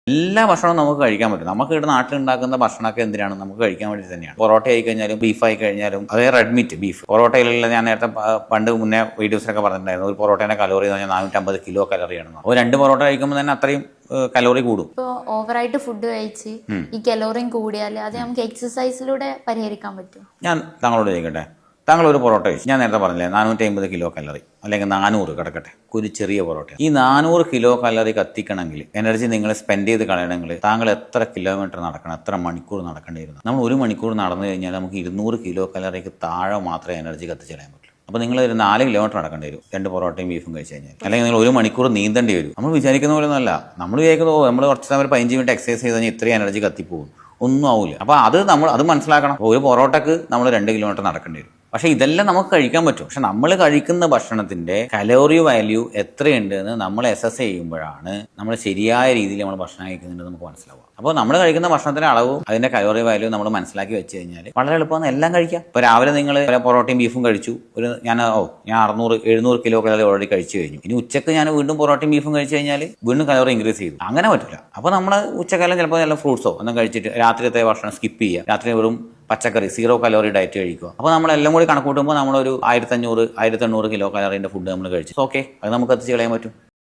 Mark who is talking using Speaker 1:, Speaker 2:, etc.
Speaker 1: എല്ലാ ഭക്ഷണവും നമുക്ക് കഴിക്കാൻ പറ്റും. നമുക്ക് ഇവിടെ നാട്ടിലുണ്ടാക്കുന്ന ഭക്ഷണമൊക്കെ എന്തിനാണ് നമുക്ക് കഴിക്കാൻ വേണ്ടി തന്നെയാണ്. പൊറോട്ട ആയി കഴിഞ്ഞാലും ബീഫ് ആയി കഴിഞ്ഞാലും അതേ റെഡ് മീറ്റ് ബീഫ് പൊറോട്ടയിലുള്ള ഞാൻ നേരത്തെ പണ്ട് മുന്നേ വീഡിയോസിലൊക്കെ പറഞ്ഞിട്ടുണ്ടായിരുന്നു. ഒരു പൊറോട്ടേൻ്റെ കലോറി എന്ന് പറഞ്ഞാൽ 450 കിലോ കലോറിയാണ്. അപ്പോൾ 2 പൊറോട്ട കഴിക്കുമ്പോൾ തന്നെ അത്രയും കലോറി കൂടും.
Speaker 2: ഇപ്പോൾ ഓവറായിട്ട് ഫുഡ് കഴിച്ച് ഈ കലോറിയും കൂടിയാൽ അത് നമുക്ക് എക്സസൈസിലൂടെ പരിഹരിക്കാൻ പറ്റും.
Speaker 1: ഞാൻ താങ്കളോട് ചോദിക്കട്ടെ, താങ്കൾ ഒരു പൊറോട്ട കഴിച്ചു, ഞാൻ നേരത്തെ പറഞ്ഞില്ലേ 450 കിലോ കലോറി അല്ലെങ്കിൽ 400 കിടക്കട്ടെ, ഒരു ചെറിയ പൊറോട്ട. ഈ 400 കിലോ കലോറി കത്തിക്കണമെങ്കിൽ എനർജി നിങ്ങൾ സ്പെൻഡ് ചെയ്ത് കളയണമെങ്കിൽ താങ്കൾ എത്ര കിലോമീറ്റർ നടക്കണം, എത്ര മണിക്കൂർ നടക്കേണ്ടി വരുന്നു? നമ്മൾ 1 മണിക്കൂർ നടന്നു കഴിഞ്ഞാൽ നമുക്ക് 200 കിലോ കലോറിക്ക് താഴെ മാത്രമേ എനർജി കത്തിച്ചളയാൻ പറ്റുള്ളൂ. അപ്പോൾ നിങ്ങൾ ഒരു 4 കിലോമീറ്റർ നടക്കേണ്ടി വരും 2 പൊറോട്ടയും ബീഫും കഴിച്ച് കഴിഞ്ഞാൽ. അല്ലെങ്കിൽ നിങ്ങൾ 1 മണിക്കൂർ നീന്തേണ്ടി വരും. നമ്മൾ വിചാരിക്കുന്ന പോലെ ഒന്നുമല്ല. നമ്മൾ വിചാരിക്കുന്നത് നമ്മൾ കുറച്ച് സമയം 15 മിനിറ്റ് എക്സസൈസ് ചെയ്ത് കഴിഞ്ഞാൽ ഇത്രയും എനർജി കത്തിപ്പോകും, ഒന്നും ആവില്ല. അപ്പോൾ അത് മനസ്സിലാക്കണം. ഒരു പൊറോട്ടക്ക് നമ്മൾ 2 കിലോമീറ്റർ നടക്കേണ്ടി വരും. പക്ഷേ ഇതെല്ലാം നമുക്ക് കഴിക്കാൻ പറ്റും. പക്ഷെ നമ്മൾ കഴിക്കുന്ന ഭക്ഷണത്തിന്റെ കലോറി വാല്യൂ എത്രയുണ്ട് എന്ന് നമ്മൾ അസസ് ചെയ്യുമ്പോഴാണ് നമ്മൾ ശരിയായ രീതിയിൽ നമ്മൾ ഭക്ഷണം കഴിക്കുന്നുണ്ട് നമുക്ക് മനസ്സിലാവുക. അപ്പോൾ നമ്മൾ കഴിക്കുന്ന ഭക്ഷണത്തിന്റെ അളവും അതിന്റെ കലോറി വാല്യൂ നമ്മൾ മനസ്സിലാക്കി വെച്ച് കഴിഞ്ഞാൽ വളരെ എളുപ്പമാണ് എല്ലാം കഴിക്കാം. ഇപ്പോൾ രാവിലെ നിങ്ങൾ പൊറോട്ടയും ബീഫും കഴിച്ചു, ഞാൻ 600-700 കിലോ കലോറി ഓൾറെഡി കഴിച്ചു കഴിഞ്ഞു. ഇനി ഉച്ചക്ക് ഞാൻ വീണ്ടും പൊറോട്ടയും ബീഫും കഴിച്ചു കഴിഞ്ഞാൽ വീണ്ടും കലോറി ഇൻക്രീസ് ചെയ്തു. അങ്ങനെ പറ്റില്ല. അപ്പോൾ നമ്മൾ ഉച്ചക്കാലം ചിലപ്പോൾ നല്ല ഫ്രൂട്ട്സോ ഒന്നും കഴിച്ചിട്ട് രാത്രിയത്തെ ഭക്ഷണം സ്കിപ്പ് ചെയ്യുക, രാത്രി വെറും പച്ചക്കറി 0 കലോറി ഡയറ്റ് കഴിക്കുക. അപ്പോൾ നമ്മളെല്ലാം കൂടി കണക്കൂട്ടുമ്പോൾ നമ്മളൊരു 1500-1800 കിലോ കലോറിൻ്റെ ഫുഡ് നമ്മൾ കഴിച്ചു. ഓക്കെ, അത് നമുക്ക് എത്തിച്ച് കളയാൻ പറ്റും.